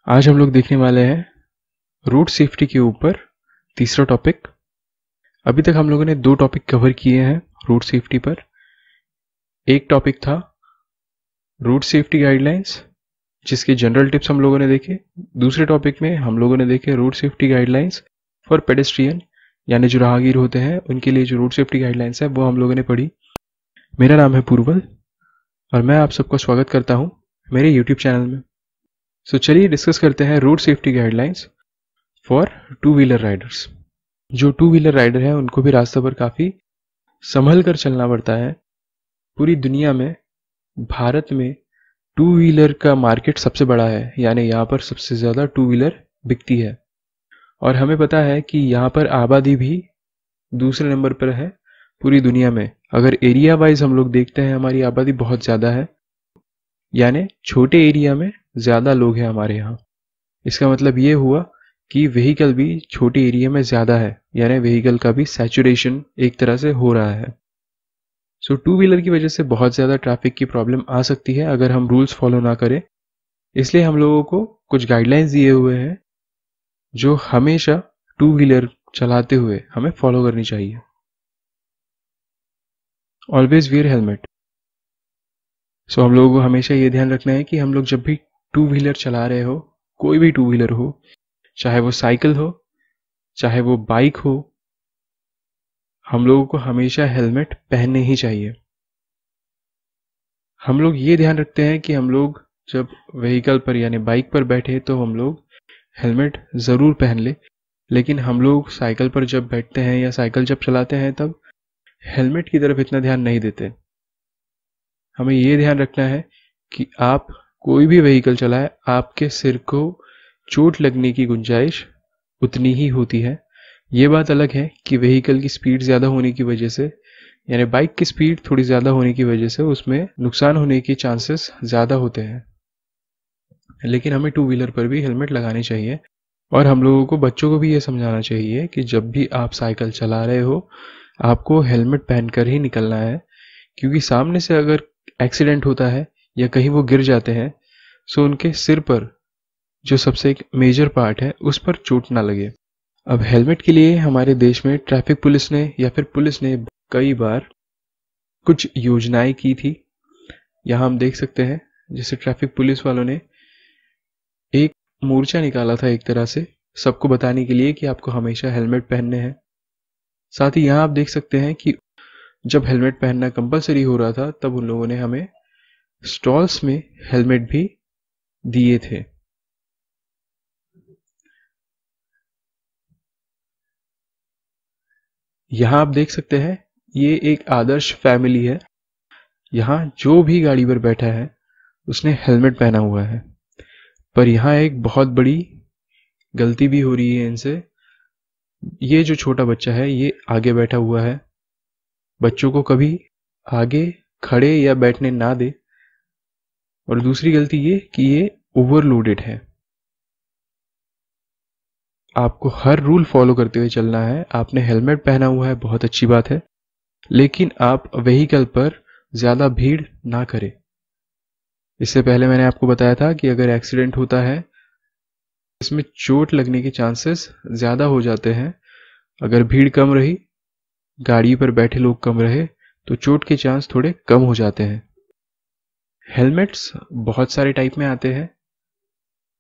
आज हम लोग देखने वाले हैं रोड सेफ्टी के ऊपर तीसरा टॉपिक। अभी तक हम लोगों ने दो टॉपिक कवर किए हैं रोड सेफ्टी पर। एक टॉपिक था रोड सेफ्टी गाइडलाइंस जिसके जनरल टिप्स हम लोगों ने देखे। दूसरे टॉपिक में हम लोगों ने देखे road safety guidelines for pedestrian, यानी जो राहगीर होते हैं उनके लिए जो रोड सेफ्टी गाइडलाइंस है वो हम लोगों ने पढ़ी। मेरा नाम है पूर्वल और मैं आप सबका स्वागत करता हूँ मेरे यूट्यूब चैनल में। सो चलिए डिस्कस करते हैं road safety guidelines for two wheeler Riders. जो टू व्हीलर राइडर हैं उनको भी रास्ते पर काफ़ी संभल कर चलना पड़ता है। पूरी दुनिया में भारत में टू व्हीलर का मार्केट सबसे बड़ा है, यानी यहाँ पर सबसे ज़्यादा टू व्हीलर बिकती है। और हमें पता है कि यहाँ पर आबादी भी दूसरे नंबर पर है पूरी दुनिया में। अगर एरिया वाइज हम लोग देखते हैं हमारी आबादी बहुत ज़्यादा है, यानी छोटे एरिया में ज़्यादा लोग हैं हमारे यहाँ। इसका मतलब ये हुआ कि व्हीकल भी छोटे एरिया में ज़्यादा है, यानी व्हीकल का भी सैचुरेशन एक तरह से हो रहा है। सो टू व्हीलर की वजह से बहुत ज़्यादा ट्रैफिक की प्रॉब्लम आ सकती है अगर हम रूल्स फॉलो ना करें। इसलिए हम लोगों को कुछ गाइडलाइंस दिए हुए हैं जो हमेशा टू व्हीलर चलाते हुए हमें फॉलो करनी चाहिए। Always wear helmet. सो हम लोगों को हमेशा ये ध्यान रखना है कि हम लोग जब भी टू व्हीलर चला रहे हो, कोई भी टू व्हीलर हो, चाहे वो साइकिल हो चाहे वो बाइक हो, हम लोगों को हमेशा हेलमेट पहनने ही चाहिए। हम लोग ये ध्यान रखते हैं कि हम लोग जब व्हीकल पर यानी बाइक पर बैठे तो हम लोग हेलमेट ज़रूर पहन ले, लेकिन हम लोग साइकिल पर जब बैठते हैं या साइकिल जब चलाते हैं तब हेलमेट की तरफ इतना ध्यान नहीं देते। हमें ये ध्यान रखना है कि आप कोई भी व्हीकल चलाए, आपके सिर को चोट लगने की गुंजाइश उतनी ही होती है। ये बात अलग है कि व्हीकल की स्पीड ज़्यादा होने की वजह से, यानी बाइक की स्पीड थोड़ी ज़्यादा होने की वजह से उसमें नुकसान होने के चांसेस ज़्यादा होते हैं, लेकिन हमें टू व्हीलर पर भी हेलमेट लगानी चाहिए। और हम लोगों को बच्चों को भी ये समझाना चाहिए कि जब भी आप साइकिल चला रहे हो आपको हेलमेट पहनकर ही निकलना है, क्योंकि सामने से अगर एक्सीडेंट होता है या कहीं वो गिर जाते हैं तो उनके सिर पर जो सबसे एक मेजर पार्ट है उस पर चोट ना लगे। अब हेलमेट के लिए हमारे देश में ट्रैफिक पुलिस ने या फिर पुलिस ने कई बार कुछ योजनाएं की थी। यहाँ हम देख सकते हैं जैसे ट्रैफिक पुलिस वालों ने एक मोर्चा निकाला था एक तरह से सबको बताने के लिए कि आपको हमेशा हेलमेट पहनने हैं। साथ ही यहाँ आप देख सकते हैं कि जब हेलमेट पहनना कंपलसरी हो रहा था तब उन लोगों ने हमें स्टॉल्स में हेलमेट भी दिए थे। यहाँ आप देख सकते हैं ये एक आदर्श फैमिली है। यहाँ जो भी गाड़ी पर बैठा है उसने हेलमेट पहना हुआ है, पर यहाँ एक बहुत बड़ी गलती भी हो रही है इनसे। ये जो छोटा बच्चा है ये आगे बैठा हुआ है। बच्चों को कभी आगे खड़े या बैठने ना दे। और दूसरी गलती ये कि ये ओवरलोडेड है। आपको हर रूल फॉलो करते हुए चलना है। आपने हेलमेट पहना हुआ है, बहुत अच्छी बात है, लेकिन आप व्हीकल पर ज़्यादा भीड़ ना करें। इससे पहले मैंने आपको बताया था कि अगर एक्सीडेंट होता है इसमें चोट लगने के चांसेस ज़्यादा हो जाते हैं। अगर भीड़ कम रही, गाड़ी पर बैठे लोग कम रहे, तो चोट के चांस थोड़े कम हो जाते हैं। हेलमेट्स बहुत सारे टाइप में आते हैं।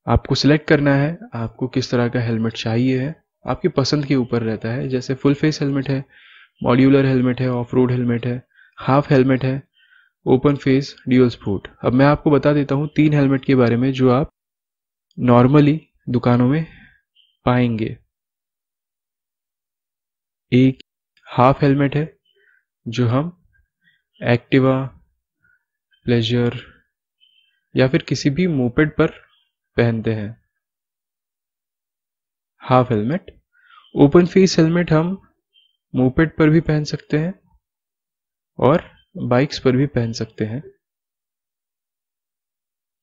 आपको सिलेक्ट करना है आपको किस तरह का हेलमेट चाहिए है, आपकी पसंद के ऊपर रहता है। जैसे फुल फेस हेलमेट है, मॉड्यूलर हेलमेट है, ऑफ रोड हेलमेट है, हाफ हेलमेट है, ओपन फेस, ड्यूल स्पोर्ट। अब मैं आपको बता देता हूँ 3 हेलमेट के बारे में जो आप नॉर्मली दुकानों में पाएंगे। एक हाफ हेलमेट है जो हम एक्टिवा, प्लेजर या फिर किसी भी मोपेड पर पहनते हैं, half helmet. Open face helmet हम मोपेड पर भी पहन सकते हैं और बाइक्स पर भी पहन सकते हैं।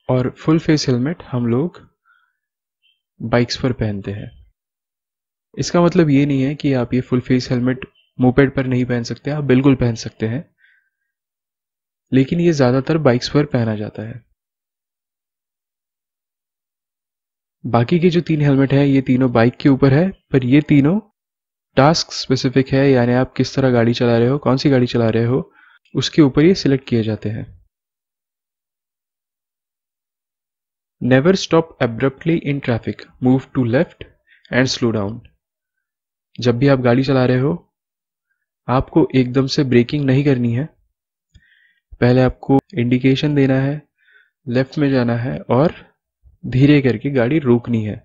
और फुल फेस हेलमेट हम लोग बाइक्स पर पहनते हैं। इसका मतलब ये नहीं है कि आप ये फुल फेस हेलमेट मोपेड पर नहीं पहन सकते, आप बिल्कुल पहन सकते हैं, लेकिन ये ज़्यादातर बाइक्स पर पहना जाता है। बाकी के जो 3 हेलमेट है ये तीनों बाइक के ऊपर है, पर ये तीनों टास्क स्पेसिफिक है, यानी आप किस तरह गाड़ी चला रहे हो, कौन सी गाड़ी चला रहे हो, उसके ऊपर ये सिलेक्ट किए जाते हैं। Never stop abruptly in traffic, move to left and slow down. जब भी आप गाड़ी चला रहे हो आपको एकदम से ब्रेकिंग नहीं करनी है, पहले आपको इंडिकेशन देना है, लेफ्ट में जाना है और धीरे करके गाड़ी रोकनी है।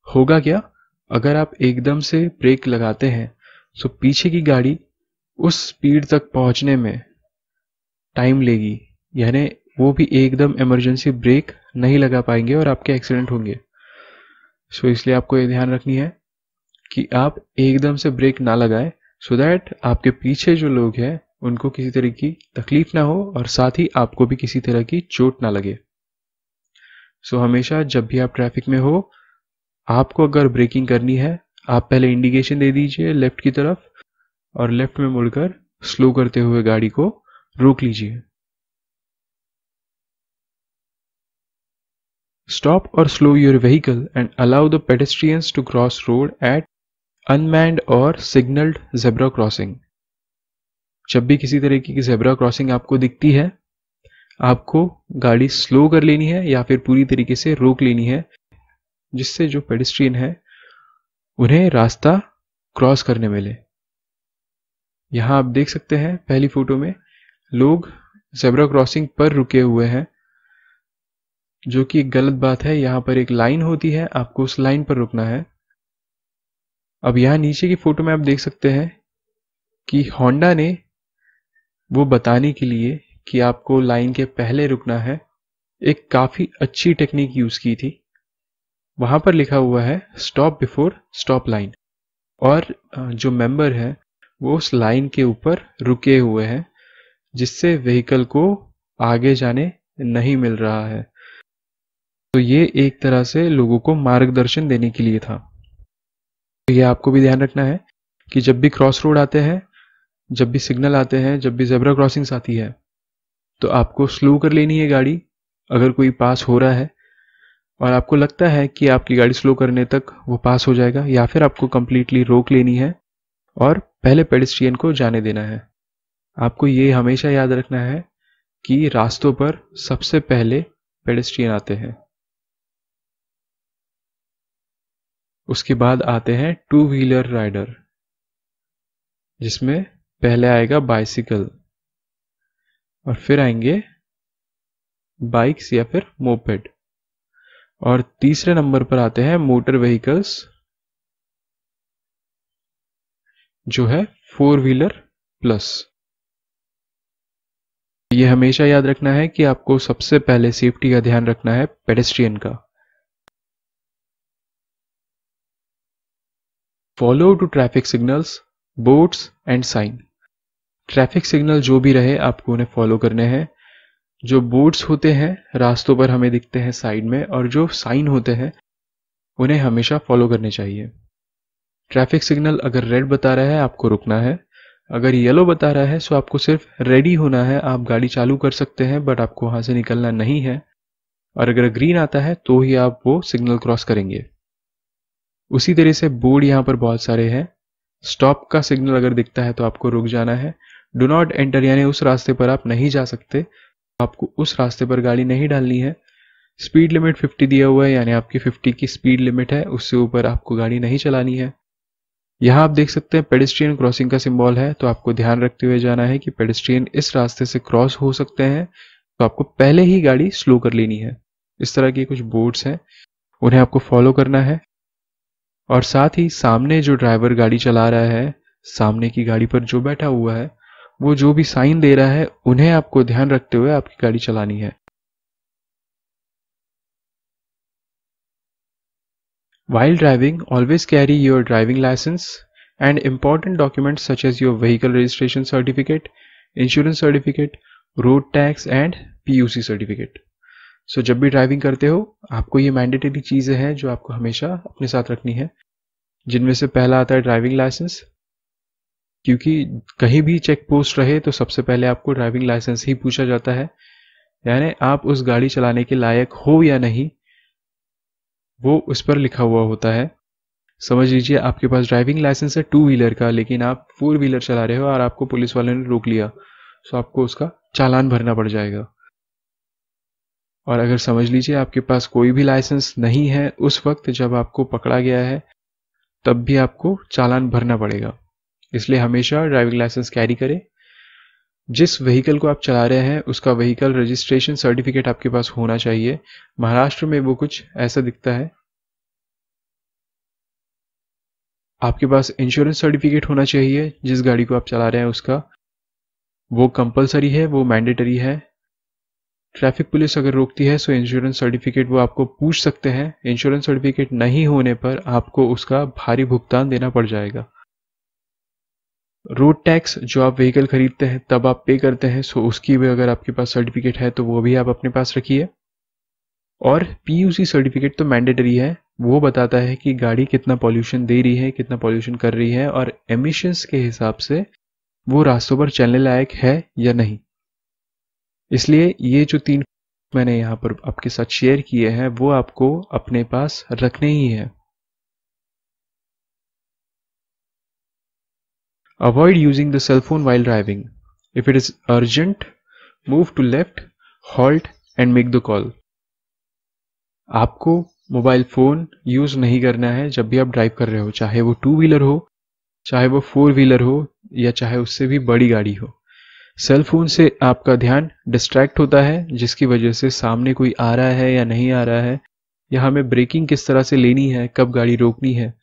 होगा क्या, अगर आप एकदम से ब्रेक लगाते हैं तो पीछे की गाड़ी उस स्पीड तक पहुंचने में टाइम लेगी, यानी वो भी एकदम इमरजेंसी ब्रेक नहीं लगा पाएंगे और आपके एक्सीडेंट होंगे। सो इसलिए आपको ये ध्यान रखनी है कि आप एकदम से ब्रेक ना लगाएं, सो दैट आपके पीछे जो लोग हैं उनको किसी तरह की तकलीफ ना हो और साथ ही आपको भी किसी तरह की चोट ना लगे। सो हमेशा जब भी आप ट्रैफिक में हो, आपको अगर ब्रेकिंग करनी है आप पहले इंडिकेशन दे दीजिए लेफ्ट की तरफ और लेफ्ट में मुड़कर स्लो करते हुए गाड़ी को रोक लीजिए। Stop or slow your vehicle and allow the pedestrians to cross road at unmanned or signalled zebra crossing. जब भी किसी तरह की ज़ेब्रा क्रॉसिंग आपको दिखती है, आपको गाड़ी स्लो कर लेनी है या फिर पूरी तरीके से रोक लेनी है, जिससे जो पेडेस्ट्रियन है उन्हें रास्ता क्रॉस करने मिले। यहां आप देख सकते हैं पहली फोटो में लोग ज़ेब्रा क्रॉसिंग पर रुके हुए हैं, जो कि एक गलत बात है। यहां पर एक लाइन होती है, आपको उस लाइन पर रुकना है। अब यहां नीचे की फोटो में आप देख सकते हैं कि होंडा ने वो बताने के लिए कि आपको लाइन के पहले रुकना है, एक काफी अच्छी टेक्निक यूज की थी। वहां पर लिखा हुआ है स्टॉप बिफोर स्टॉप लाइन, और जो मेंबर है वो उस लाइन के ऊपर रुके हुए हैं, जिससे व्हीकल को आगे जाने नहीं मिल रहा है। तो ये एक तरह से लोगों को मार्गदर्शन देने के लिए था। तो ये आपको भी ध्यान रखना है कि जब भी क्रॉस रोड आते हैं, जब भी सिग्नल आते हैं, जब भी ज़ेब्रा क्रॉसिंग्स आती है, तो आपको स्लो कर लेनी है गाड़ी अगर कोई पास हो रहा है और आपको लगता है कि आपकी गाड़ी स्लो करने तक वो पास हो जाएगा, या फिर आपको कंप्लीटली रोक लेनी है और पहले पेडेस्ट्रियन को जाने देना है। आपको ये हमेशा याद रखना है कि रास्तों पर सबसे पहले पेडेस्ट्रियन आते हैं, उसके बाद आते हैं टू व्हीलर राइडर, जिसमें पहले आएगा बाइसिकल और फिर आएंगे बाइक्स या फिर मोपेड, और तीसरे नंबर पर आते हैं मोटर व्हीकल्स, जो है 4 व्हीलर प्लस। ये हमेशा याद रखना है कि आपको सबसे पहले सेफ्टी का ध्यान रखना है पेडेस्ट्रियन का। Follow to traffic signals, boards and sign. Traffic signal जो भी रहे आपको उन्हें फॉलो करने हैं। जो बोर्ड्स होते हैं रास्तों पर हमें दिखते हैं साइड में, और जो साइन होते हैं उन्हें हमेशा फॉलो करने चाहिए। ट्रैफिक सिग्नल अगर रेड बता रहा है आपको रुकना है, अगर येलो बता रहा है तो आपको सिर्फ रेडी होना है, आप गाड़ी चालू कर सकते हैं बट आपको वहां से निकलना नहीं है, और अगर ग्रीन आता है तो ही आप वो सिग्नल क्रॉस करेंगे। उसी तरह से बोर्ड यहाँ पर बहुत सारे हैं। स्टॉप का सिग्नल अगर दिखता है तो आपको रुक जाना है। डू नॉट एंटर यानी उस रास्ते पर आप नहीं जा सकते, आपको उस रास्ते पर गाड़ी नहीं डालनी है। स्पीड लिमिट 50 दिया हुआ है, यानी आपकी 50 की स्पीड लिमिट है, उससे ऊपर आपको गाड़ी नहीं चलानी है। यहाँ आप देख सकते हैं पेडेस्ट्रियन क्रॉसिंग का सिंबल है, तो आपको ध्यान रखते हुए जाना है कि पेडेस्ट्रियन इस रास्ते से क्रॉस हो सकते हैं, तो आपको पहले ही गाड़ी स्लो कर लेनी है। इस तरह के कुछ बोर्ड्स हैं, उन्हें आपको फॉलो करना है। और साथ ही सामने जो ड्राइवर गाड़ी चला रहा है, सामने की गाड़ी पर जो बैठा हुआ है, वो जो भी साइन दे रहा है उन्हें आपको ध्यान रखते हुए आपकी गाड़ी चलानी है। While driving, always carry your driving license and important documents such as your vehicle registration certificate, insurance certificate, road tax and PUC certificate. So जब भी ड्राइविंग करते हो आपको ये मैंडेटरी चीज़ें हैं जो आपको हमेशा अपने साथ रखनी है, जिनमें से पहला आता है ड्राइविंग लाइसेंस, क्योंकि कहीं भी चेक पोस्ट रहे तो सबसे पहले आपको ड्राइविंग लाइसेंस ही पूछा जाता है, यानी आप उस गाड़ी चलाने के लायक हो या नहीं वो उस पर लिखा हुआ होता है। समझ लीजिए आपके पास ड्राइविंग लाइसेंस है 2 व्हीलर का, लेकिन आप 4 व्हीलर चला रहे हो और आपको पुलिस वाले ने रोक लिया, तो आपको उसका चालान भरना पड़ जाएगा। और अगर समझ लीजिए आपके पास कोई भी लाइसेंस नहीं है उस वक्त जब आपको पकड़ा गया है, तब भी आपको चालान भरना पड़ेगा। इसलिए हमेशा ड्राइविंग लाइसेंस कैरी करें। जिस व्हीकल को आप चला रहे हैं उसका व्हीकल रजिस्ट्रेशन सर्टिफिकेट आपके पास होना चाहिए। महाराष्ट्र में वो कुछ ऐसा दिखता है। आपके पास इंश्योरेंस सर्टिफिकेट होना चाहिए जिस गाड़ी को आप चला रहे हैं उसका, वो कंपलसरी है, वो मैंडेटरी है। ट्रैफिक पुलिस अगर रोकती है तो इंश्योरेंस सर्टिफिकेट वो आपको पूछ सकते हैं। इंश्योरेंस सर्टिफिकेट नहीं होने पर आपको उसका भारी भुगतान देना पड़ जाएगा। रोड टैक्स जो आप व्हीकल खरीदते हैं तब आप पे करते हैं, सो उसकी भी अगर आपके पास सर्टिफिकेट है तो वो भी आप अपने पास रखिए। और पीयूसी सर्टिफिकेट तो मैंडेटरी है, वो बताता है कि गाड़ी कितना पॉल्यूशन दे रही है, कितना पॉल्यूशन कर रही है, और एमिशंस के हिसाब से वो रास्तों पर चलने लायक है या नहीं। इसलिए ये जो 3 मैंने यहाँ पर आपके साथ शेयर किए हैं वो आपको अपने पास रखने ही है। Avoid using the cell phone while driving. If it is urgent, move to left, halt and make the call. आपको मोबाइल फोन यूज नहीं करना है जब भी आप ड्राइव कर रहे हो, चाहे वो 2 व्हीलर हो, चाहे वो 4 व्हीलर हो, या चाहे उससे भी बड़ी गाड़ी हो। सेल फोन से आपका ध्यान डिस्ट्रैक्ट होता है, जिसकी वजह से सामने कोई आ रहा है या नहीं आ रहा है, या हमें ब्रेकिंग किस तरह से लेनी है, कब गाड़ी रोकनी है,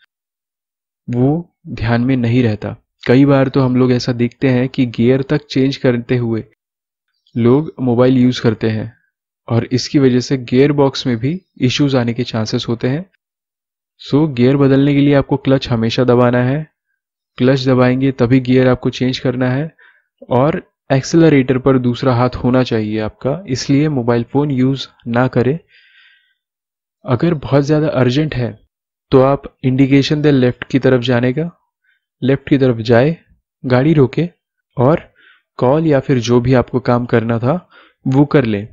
वो ध्यान में नहीं रहता। कई बार तो हम लोग ऐसा देखते हैं कि गियर तक चेंज करते हुए लोग मोबाइल यूज करते हैं, और इसकी वजह से गियर बॉक्स में भी इश्यूज आने के चांसेस होते हैं। सो गियर बदलने के लिए आपको क्लच हमेशा दबाना है। क्लच दबाएंगे तभी गियर आपको चेंज करना है, और एक्सेलरेटर पर दूसरा हाथ होना चाहिए आपका। इसलिए मोबाइल फोन यूज ना करें। अगर बहुत ज़्यादा अर्जेंट है तो आप इंडिकेशन दें लेफ्ट की तरफ जाने का, लेफ्ट की तरफ जाए, गाड़ी रोके और कॉल या फिर जो भी आपको काम करना था वो कर लें।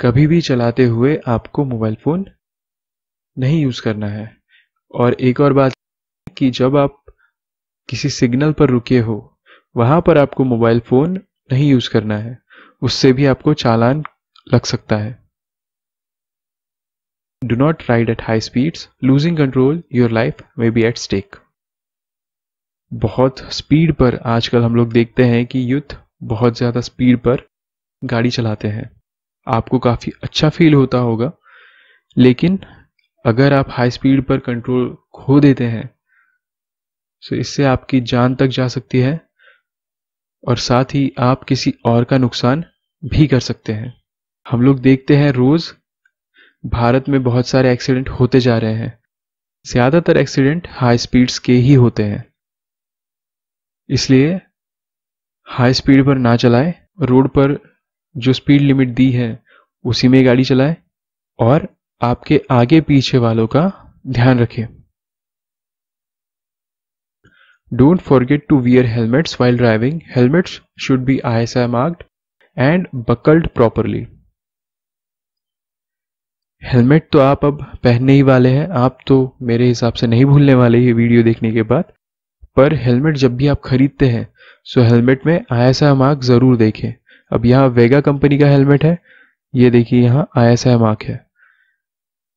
कभी भी चलाते हुए आपको मोबाइल फोन नहीं यूज करना है। और एक और बात कि जब आप किसी सिग्नल पर रुके हो वहां पर आपको मोबाइल फोन नहीं यूज करना है, उससे भी आपको चालान लग सकता है। Do not ride at high speeds. Losing control, your life may be at stake. बहुत स्पीड पर आजकल हम लोग देखते हैं कि यूथ बहुत ज़्यादा स्पीड पर गाड़ी चलाते हैं। आपको काफ़ी अच्छा फील होता होगा, लेकिन अगर आप हाई स्पीड पर कंट्रोल खो देते हैं तो इससे आपकी जान तक जा सकती है, और साथ ही आप किसी और का नुकसान भी कर सकते हैं। हम लोग देखते हैं रोज़ भारत में बहुत सारे एक्सीडेंट होते जा रहे हैं। ज़्यादातर एक्सीडेंट हाई स्पीड्स के ही होते हैं। इसलिए हाई स्पीड पर ना चलाएं, रोड पर जो स्पीड लिमिट दी है उसी में गाड़ी चलाएं, और आपके आगे पीछे वालों का ध्यान रखें। Don't forget to wear helmets while driving. Helmets should be ISI marked and buckled properly. Helmet तो आप अब पहनने ही वाले हैं, आप तो मेरे हिसाब से नहीं भूलने वाले ये वीडियो देखने के बाद। पर हेलमेट जब भी आप खरीदते हैं सो हेलमेट में ISI मार्क ज़रूर देखें। अब यहाँ वेगा कंपनी का हेलमेट है, ये देखिए यहाँ ISI मार्क है।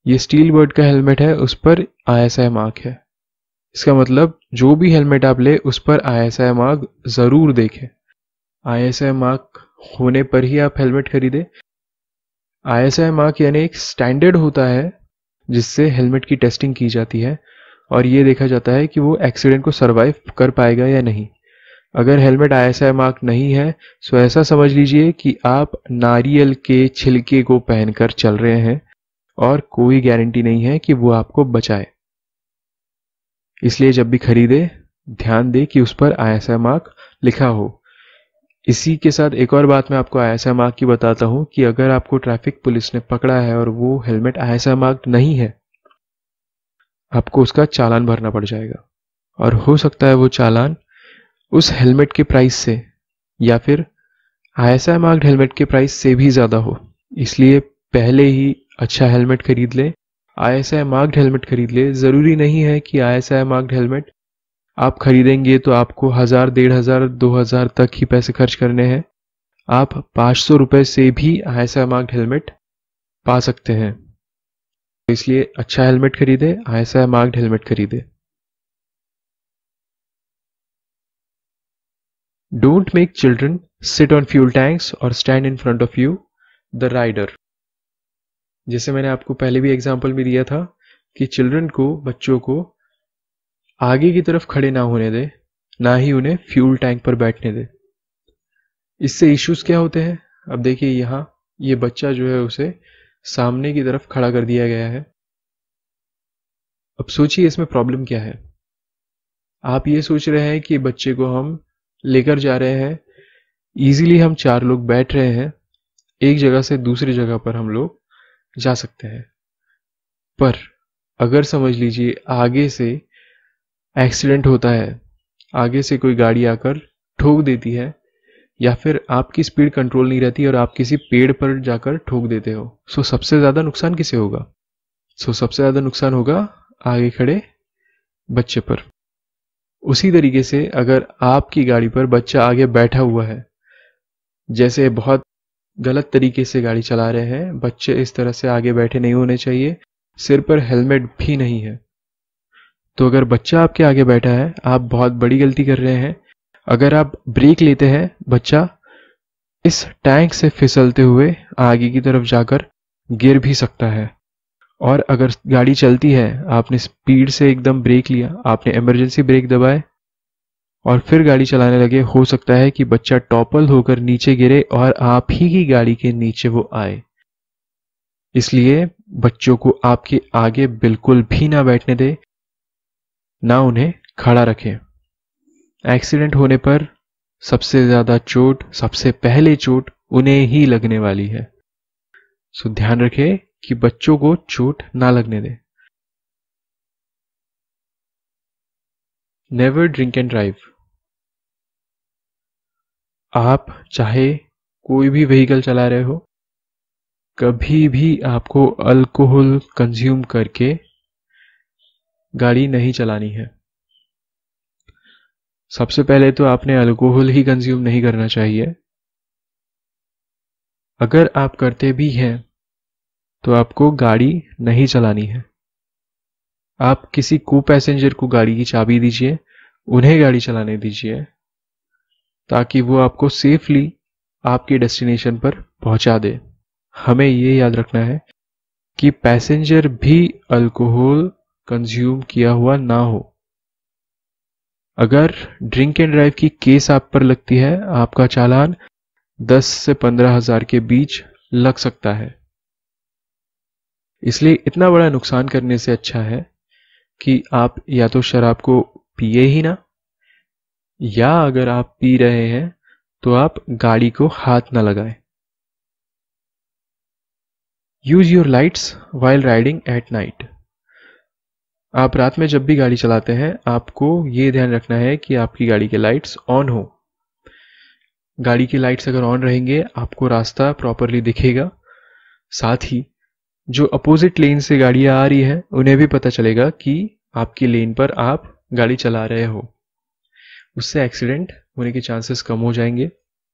ये स्टील बर्ड का हेलमेट है, उस पर ISI मार्क है। इसका मतलब जो भी हेलमेट आप ले उस पर ISI मार्क ज़रूर देखें। ISI मार्क होने पर ही आप हेलमेट खरीदें। ISI मार्क यानी एक स्टैंडर्ड होता है जिससे हेलमेट की टेस्टिंग की जाती है, और ये देखा जाता है कि वो एक्सीडेंट को सरवाइव कर पाएगा या नहीं। अगर हेलमेट ISI मार्क नहीं है तो ऐसा समझ लीजिए कि आप नारियल के छिलके को पहनकर चल रहे हैं, और कोई गारंटी नहीं है कि वो आपको बचाए। इसलिए जब भी खरीदे ध्यान दे कि उस पर ISI मार्क लिखा हो। इसी के साथ एक और बात मैं आपको ISI मार्क की बताता हूं कि अगर आपको ट्रैफिक पुलिस ने पकड़ा है और वो हेलमेट ISI मार्क नहीं है, आपको उसका चालान भरना पड़ जाएगा, और हो सकता है वो चालान उस हेलमेट के प्राइस से या फिर ISI मार्क्ड हेलमेट के प्राइस से भी ज़्यादा हो। इसलिए पहले ही अच्छा हेलमेट खरीद लें, ISI मार्क्ड हेलमेट खरीद ले। ज़रूरी नहीं है कि ISI मार्क्ड हेलमेट आप खरीदेंगे तो आपको 1000, 1500, 2000 तक ही पैसे खर्च करने हैं। आप 500 रुपये से भी ISI मार्क्ड हेलमेट पा सकते हैं। इसलिए अच्छा हेलमेट खरीदे, ISI मार्क्ड हेलमेट खरीदे। Don't make children sit on fuel tanks और stand in front of you the rider. जैसे मैंने आपको पहले भी एग्जाम्पल में दिया था कि चिल्ड्रन को, बच्चों को आगे की तरफ खड़े ना होने दे, ना ही उन्हें फ्यूल टैंक पर बैठने दे। इससे इश्यूज क्या होते हैं? अब देखिए, यहाँ ये बच्चा जो है उसे सामने की तरफ खड़ा कर दिया गया है। अब सोचिए इसमें प्रॉब्लम क्या है। आप ये सोच रहे हैं कि बच्चे को हम लेकर जा रहे हैं, इजीली हम 4 लोग बैठ रहे हैं, एक जगह से दूसरी जगह पर हम लोग जा सकते हैं। पर अगर समझ लीजिए आगे से एक्सीडेंट होता है, आगे से कोई गाड़ी आकर ठोक देती है, या फिर आपकी स्पीड कंट्रोल नहीं रहती और आप किसी पेड़ पर जाकर ठोक देते हो, सो सबसे ज्यादा नुकसान किसे होगा? सबसे ज्यादा नुकसान होगा आगे खड़े बच्चे पर। उसी तरीके से अगर आपकी गाड़ी पर बच्चा आगे बैठा हुआ है, जैसे बहुत गलत तरीके से गाड़ी चला रहे हैं, बच्चे इस तरह से आगे बैठे नहीं होने चाहिए, सिर पर हेलमेट भी नहीं है, तो अगर बच्चा आपके आगे बैठा है, आप बहुत बड़ी गलती कर रहे हैं। अगर आप ब्रेक लेते हैं, बच्चा इस टैंक से फिसलते हुए आगे की तरफ जाकर गिर भी सकता है। और अगर गाड़ी चलती है, आपने स्पीड से एकदम ब्रेक लिया, आपने इमरजेंसी ब्रेक दबाए और फिर गाड़ी चलाने लगे, हो सकता है कि बच्चा टॉपल होकर नीचे गिरे और आप ही की गाड़ी के नीचे वो आए। इसलिए बच्चों को आपके आगे बिल्कुल भी ना बैठने दे, ना उन्हें खड़ा रखें। एक्सीडेंट होने पर सबसे ज्यादा चोट, सबसे पहले चोट उन्हें ही लगने वाली है। सो ध्यान रखें कि बच्चों को चोट ना लगने दें। Never drink and drive. आप चाहे कोई भी व्हीकल चला रहे हो, कभी भी आपको अल्कोहल कंज्यूम करके गाड़ी नहीं चलानी है। सबसे पहले तो आपने अल्कोहल ही कंज्यूम नहीं करना चाहिए। अगर आप करते भी हैं तो आपको गाड़ी नहीं चलानी है। आप किसी को पैसेंजर को गाड़ी की चाबी दीजिए, उन्हें गाड़ी चलाने दीजिए, ताकि वो आपको सेफली आपके डेस्टिनेशन पर पहुंचा दे। हमें ये याद रखना है कि पैसेंजर भी अल्कोहल कंज्यूम किया हुआ ना हो। अगर ड्रिंक एंड ड्राइव की केस आप पर लगती है, आपका चालान 10 से 15 हजार के बीच लग सकता है। इसलिए इतना बड़ा नुकसान करने से अच्छा है कि आप या तो शराब को पिए ही ना, या अगर आप पी रहे हैं तो आप गाड़ी को हाथ ना लगाएं। Use your lights while riding at night. आप रात में जब भी गाड़ी चलाते हैं, आपको ये ध्यान रखना है कि आपकी गाड़ी के लाइट्स ऑन हो। गाड़ी की लाइट्स अगर ऑन रहेंगे, आपको रास्ता प्रॉपरली दिखेगा। साथ ही जो अपोजिट लेन से गाड़ियां आ रही हैं, उन्हें भी पता चलेगा कि आपकी लेन पर आप गाड़ी चला रहे हो। उससे एक्सीडेंट होने के चांसेस कम हो जाएंगे।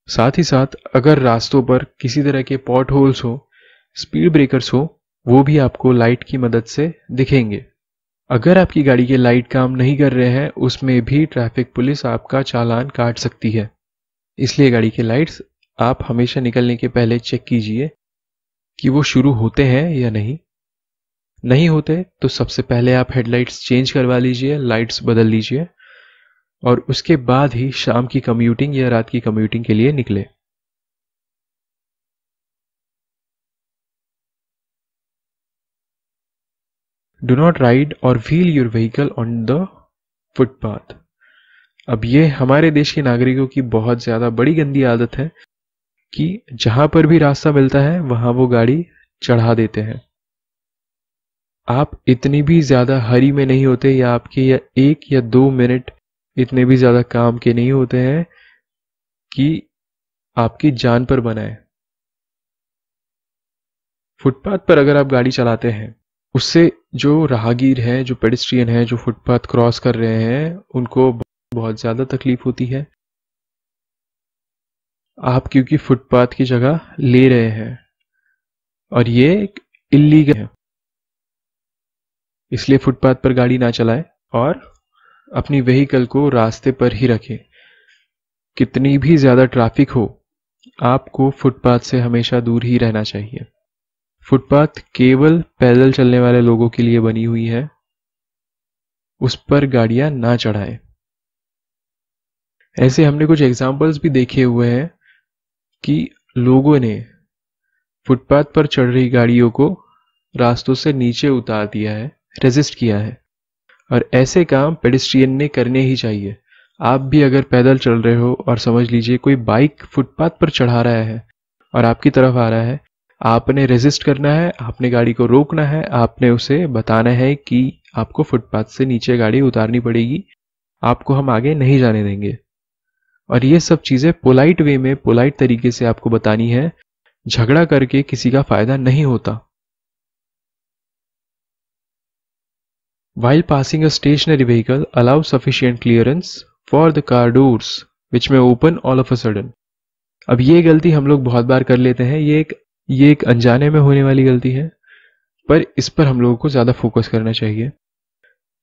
साथ ही साथ अगर रास्तों पर किसी तरह के पॉट होल्स हो, स्पीड ब्रेकर्स हो, वो भी आपको लाइट की मदद से दिखेंगे। अगर आपकी गाड़ी के लाइट काम नहीं कर रहे हैं, उसमें भी ट्रैफिक पुलिस आपका चालान काट सकती है। इसलिए गाड़ी के लाइट्स आप हमेशा निकलने के पहले चेक कीजिए कि वो शुरू होते हैं या नहीं। नहीं होते तो सबसे पहले आप हेडलाइट्स चेंज करवा लीजिए, लाइट्स बदल लीजिए, और उसके बाद ही शाम की कम्यूटिंग या रात की कम्यूटिंग के लिए निकले। डू नॉट राइड और wheel your vehicle on the footpath. अब ये हमारे देश के नागरिकों की बहुत ज्यादा बड़ी गंदी आदत है कि जहां पर भी रास्ता मिलता है वहां वो गाड़ी चढ़ा देते हैं। आप इतनी भी ज्यादा हरी में नहीं होते, या आपके या 1 या 2 मिनट इतने भी ज्यादा काम के नहीं होते हैं कि आपकी जान पर बनाए। फुटपाथ पर अगर आप गाड़ी चलाते हैं उससे जो राहगीर है, जो पेडेस्ट्रियन है, जो फुटपाथ क्रॉस कर रहे हैं, उनको बहुत ज़्यादा तकलीफ होती है। आप क्योंकि फुटपाथ की जगह ले रहे हैं और ये इल्लीगल है, इसलिए फुटपाथ पर गाड़ी ना चलाएं और अपनी व्हीकल को रास्ते पर ही रखें। कितनी भी ज़्यादा ट्रैफिक हो, आपको फुटपाथ से हमेशा दूर ही रहना चाहिए। फुटपाथ केवल पैदल चलने वाले लोगों के लिए बनी हुई है, उस पर गाड़ियां ना चढ़ाएं। ऐसे हमने कुछ एग्जाम्पल्स भी देखे हुए हैं कि लोगों ने फुटपाथ पर चढ़ रही गाड़ियों को रास्तों से नीचे उतार दिया है, रेजिस्ट किया है। और ऐसे काम पेडेस्ट्रियन ने करने ही चाहिए। आप भी अगर पैदल चल रहे हो और समझ लीजिए कोई बाइक फुटपाथ पर चढ़ा रहा है और आपकी तरफ आ रहा है, आपने रेजिस्ट करना है, आपने गाड़ी को रोकना है, आपने उसे बताना है कि आपको फुटपाथ से नीचे गाड़ी उतारनी पड़ेगी, आपको हम आगे नहीं जाने देंगे। और ये सब चीज़ें पोलाइट वे में, पोलाइट तरीके से आपको बतानी है। झगड़ा करके किसी का फायदा नहीं होता। While passing a stationary vehicle, allow sufficient clearance for the car doors, which may open all of a sudden. अब ये गलती हम लोग बहुत बार कर लेते हैं। ये एक अनजाने में होने वाली गलती है, पर इस पर हम लोगों को ज़्यादा फोकस करना चाहिए।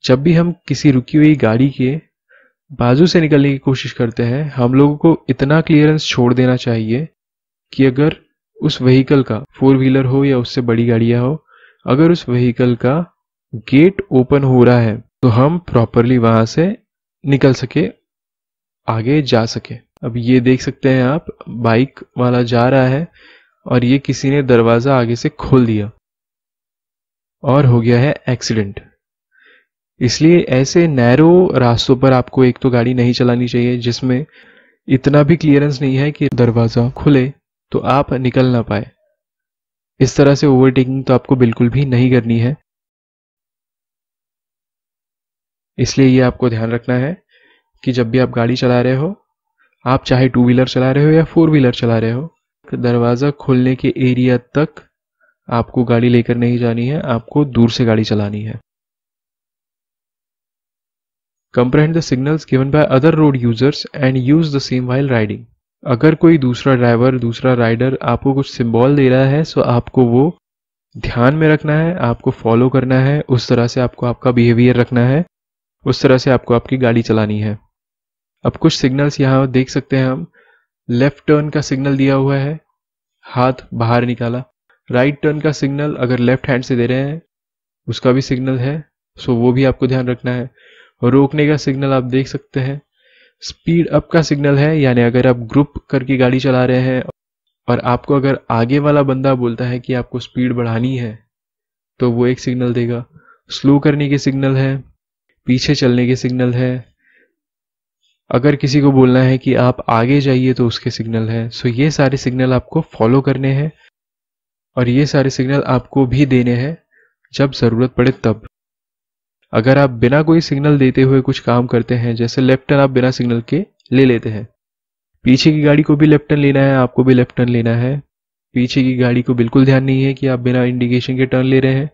जब भी हम किसी रुकी हुई गाड़ी के बाजू से निकलने की कोशिश करते हैं, हम लोगों को इतना क्लियरेंस छोड़ देना चाहिए कि अगर उस व्हीकल का, 4 व्हीलर हो या उससे बड़ी गाड़ियां हो, अगर उस व्हीकल का गेट ओपन हो रहा है तो हम प्रॉपरली वहां से निकल सके, आगे जा सके। अब ये देख सकते हैं आप, बाइक वाला जा रहा है और ये किसी ने दरवाजा आगे से खोल दिया और हो गया है एक्सीडेंट। इसलिए ऐसे नैरो रास्तों पर आपको एक तो गाड़ी नहीं चलानी चाहिए जिसमें इतना भी क्लियरेंस नहीं है कि दरवाजा खुले तो आप निकल ना पाए। इस तरह से ओवरटेकिंग तो आपको बिल्कुल भी नहीं करनी है। इसलिए ये आपको ध्यान रखना है कि जब भी आप गाड़ी चला रहे हो, आप चाहे 2 व्हीलर चला रहे हो या 4 व्हीलर चला रहे हो, दरवाजा खोलने के एरिया तक आपको गाड़ी लेकर नहीं जानी है, आपको दूर से गाड़ी चलानी है। Comprehend the signals given by other road users and use the same while riding. अगर कोई दूसरा ड्राइवर, दूसरा राइडर आपको कुछ सिंबल दे रहा है, तो आपको वो ध्यान में रखना है, आपको फॉलो करना है, उस तरह से आपको आपका बिहेवियर रखना है, उस तरह से आपको आपकी गाड़ी चलानी है। अब कुछ सिग्नल्स यहाँ देख सकते हैं हम। लेफ्ट टर्न का सिग्नल दिया हुआ है, हाथ बाहर निकाला। राइट टर्न का सिग्नल अगर लेफ्ट हैंड से दे रहे हैं उसका भी सिग्नल है, सो वो भी आपको ध्यान रखना है। रोकने का सिग्नल आप देख सकते हैं। स्पीड अप का सिग्नल है, यानी अगर आप ग्रुप करके गाड़ी चला रहे हैं और आपको अगर आगे वाला बंदा बोलता है कि आपको स्पीड बढ़ानी है तो वो एक सिग्नल देगा। स्लो करने के सिग्नल है, पीछे चलने के सिग्नल है। अगर किसी को बोलना है कि आप आगे जाइए तो उसके सिग्नल है। सो ये सारे सिग्नल आपको फॉलो करने हैं और ये सारे सिग्नल आपको भी देने हैं जब ज़रूरत पड़े तब। अगर आप बिना कोई सिग्नल देते हुए कुछ काम करते हैं, जैसे लेफ्ट टर्न आप बिना सिग्नल के ले लेते हैं, पीछे की गाड़ी को भी लेफ्ट टर्न लेना है, आपको भी लेफ्ट टर्न लेना है, पीछे की गाड़ी को बिल्कुल ध्यान नहीं है कि आप बिना इंडिकेशन के टर्न ले रहे हैं,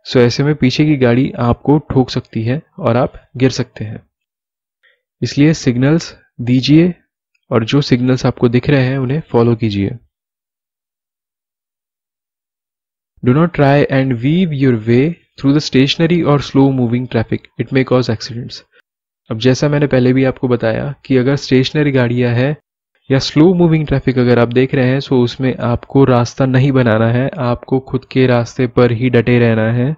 सो ऐसे में पीछे की गाड़ी आपको ठोक सकती है और आप गिर सकते हैं। इसलिए सिग्नल्स दीजिए और जो सिग्नल्स आपको दिख रहे हैं उन्हें फॉलो कीजिए। Do not try and weave your way through the stationary or slow moving traffic. It may cause accidents. अब जैसा मैंने पहले भी आपको बताया कि अगर स्टेशनरी गाड़ियां है या स्लो मूविंग ट्रैफिक अगर आप देख रहे हैं, तो उसमें आपको रास्ता नहीं बनाना है, आपको खुद के रास्ते पर ही डटे रहना है।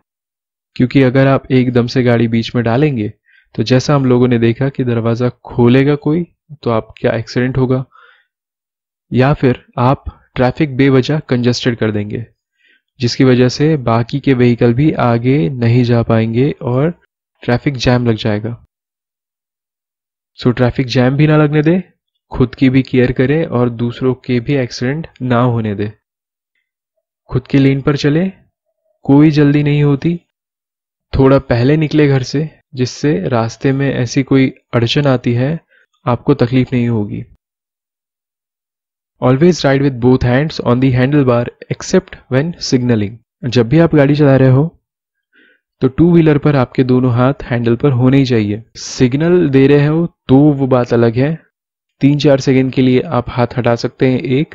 क्योंकि अगर आप एकदम से गाड़ी बीच में डालेंगे तो जैसा हम लोगों ने देखा कि दरवाज़ा खोलेगा कोई तो आपका एक्सीडेंट होगा, या फिर आप ट्रैफिक बेवजह कंजस्टेड कर देंगे, जिसकी वजह से बाकी के व्हीकल भी आगे नहीं जा पाएंगे और ट्रैफिक जैम लग जाएगा। सो ट्रैफिक जैम भी ना लगने दे, खुद की भी केयर करें और दूसरों के भी एक्सीडेंट ना होने दे। खुद के लेन पर चले, कोई जल्दी नहीं होती, थोड़ा पहले निकले घर से, जिससे रास्ते में ऐसी कोई अड़चन आती है आपको तकलीफ नहीं होगी। Always ride with both hands on the handlebar except when signaling. जब भी आप गाड़ी चला रहे हो तो टू व्हीलर पर आपके दोनों हाथ हैंडल पर होने ही चाहिए। सिग्नल दे रहे हो तो वो बात अलग है, 3-4 सेकंड के लिए आप हाथ हटा सकते हैं एक,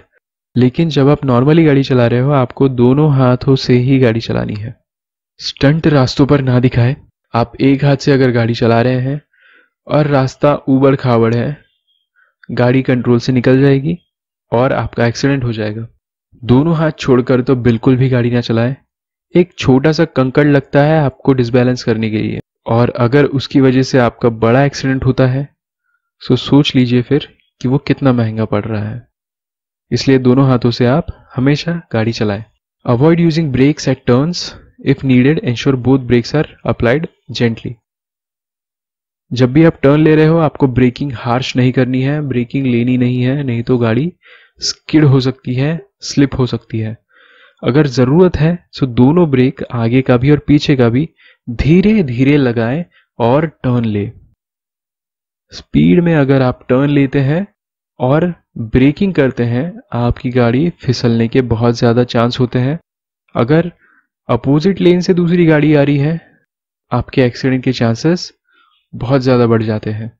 लेकिन जब आप नॉर्मली गाड़ी चला रहे हो आपको दोनों हाथों से ही गाड़ी चलानी है। स्टंट रास्तों पर ना दिखाए। आप एक हाथ से अगर गाड़ी चला रहे हैं और रास्ता ऊबड़ खाबड़ है, गाड़ी कंट्रोल से निकल जाएगी और आपका एक्सीडेंट हो जाएगा। दोनों हाथ छोड़कर तो बिल्कुल भी गाड़ी ना चलाएं। एक छोटा सा कंकड़ लगता है आपको डिसबैलेंस करने के लिए, और अगर उसकी वजह से आपका बड़ा एक्सीडेंट होता है तो सोच लीजिए फिर कि वो कितना महंगा पड़ रहा है। इसलिए दोनों हाथों से आप हमेशा गाड़ी चलाएं। Avoid using brakes at turns, if needed ensure both brakes are applied gently. जब भी आप टर्न ले रहे हो आपको ब्रेकिंग हार्श नहीं करनी है, ब्रेकिंग लेनी नहीं है, नहीं तो गाड़ी स्किड हो सकती है, स्लिप हो सकती है। अगर जरूरत है तो दोनों ब्रेक, आगे का भी और पीछे का भी, धीरे धीरे लगाएं और टर्न ले। स्पीड में अगर आप टर्न लेते हैं और ब्रेकिंग करते हैं आपकी गाड़ी फिसलने के बहुत ज़्यादा चांस होते हैं। अगर अपोजिट लेन से दूसरी गाड़ी आ रही है आपके एक्सीडेंट के चांसेस बहुत ज़्यादा बढ़ जाते हैं।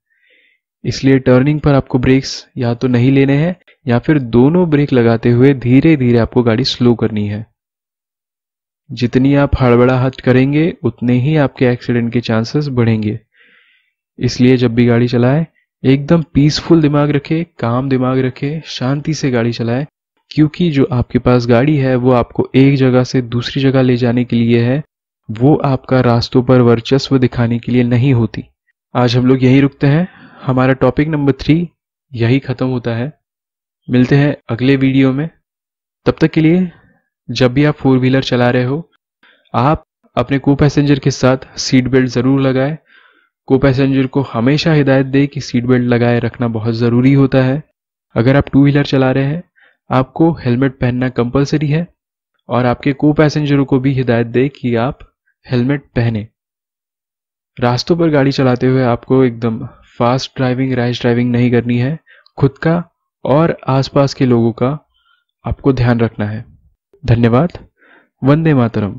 इसलिए टर्निंग पर आपको ब्रेक्स या तो नहीं लेने हैं या फिर दोनों ब्रेक लगाते हुए धीरे धीरे आपको गाड़ी स्लो करनी है। जितनी आप हड़बड़ाहट करेंगे उतने ही आपके एक्सीडेंट के चांसेस बढ़ेंगे। इसलिए जब भी गाड़ी चलाएं एकदम पीसफुल दिमाग रखे, काम दिमाग रखे, शांति से गाड़ी चलाएं, क्योंकि जो आपके पास गाड़ी है वो आपको एक जगह से दूसरी जगह ले जाने के लिए है, वो आपका रास्तों पर वर्चस्व दिखाने के लिए नहीं होती। आज हम लोग यहीं रुकते हैं, हमारा टॉपिक नंबर 3 यही खत्म होता है। मिलते हैं अगले वीडियो में। तब तक के लिए जब भी आप 4 व्हीलर चला रहे हो आप अपने को पैसेंजर के साथ सीट बेल्ट ज़रूर लगाएं। को पैसेंजर को हमेशा हिदायत दें कि सीट बेल्ट लगाए रखना बहुत ज़रूरी होता है। अगर आप 2 व्हीलर चला रहे हैं आपको हेलमेट पहनना कंपलसरी है, और आपके को पैसेंजरों को भी हिदायत दें कि आप हेलमेट पहने। रास्तों पर गाड़ी चलाते हुए आपको एकदम फास्ट ड्राइविंग, रैश ड्राइविंग नहीं करनी है। खुद का और आसपास के लोगों का आपको ध्यान रखना है। धन्यवाद। वंदे मातरम।